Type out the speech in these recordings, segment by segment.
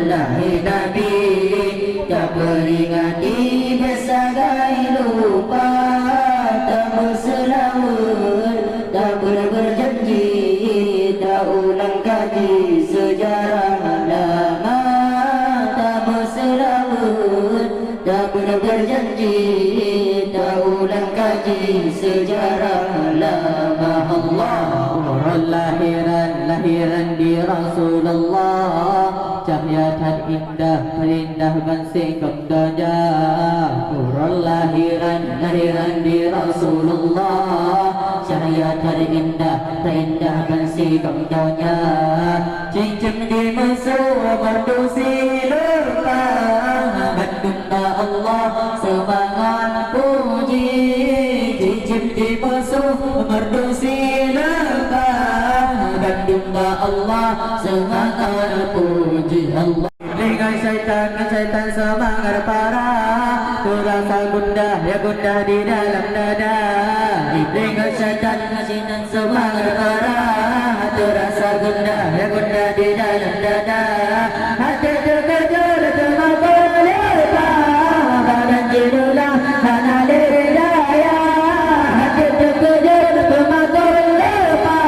Lahir Nabi tak peringati bersagai lupa, tak berselawat, tak berjanji, tak ulang kaji sejarah lama, tak berselawat, tak berjanji, tak ulang kaji sejarah lama. Allah lahiran di Rasulullah, cahaya tan indah terindah bansikam daja. Quran lahiran di Rasulullah, cahaya tan indah terindah bansikam daja. Cincin di musuh berdusi lupa, benda Allah semangat puji. Cincin di musuh berdusi lupa, benda Allah semangat puji. Allah dengan syaitan semangat parah, tu rasa gundah ya gundah di dalam dada. Dengan syaitan semangat parah, tu rasa gundah ya gundah di dalam dada. Hati terkejut termabuk lepa, badan jidulah hana hidayah. Hati terkejut termabuk lepa,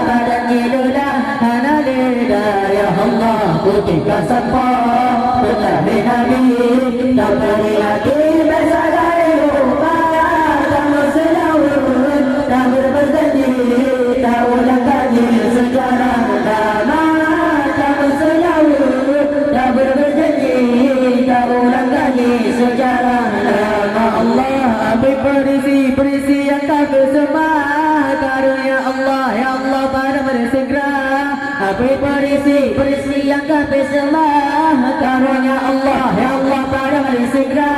badan jidulah hana hidayah. Allah ketika sampai berlalu Nabi, tak peringati bersagai lupa, tak berselawat, tak berjanji, tak ulang kaji sejarah lama, tak berselawat, tak berjanji, tak ulang kaji sejarah lama. Allah beri perisi yang tak bersemangat, karunia Allah ya Allah pada bersegera. Beri perisi yang tak bersemangat, karunia Allah ya Allah pada bersegera.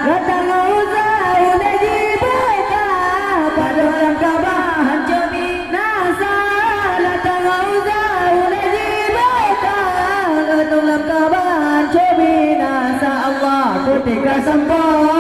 Datang uzah unaji beka, pada orang kabahan jami nasa. Datang uzah unaji beka, pada orang kabahan jami nasa. Allah ketika sampai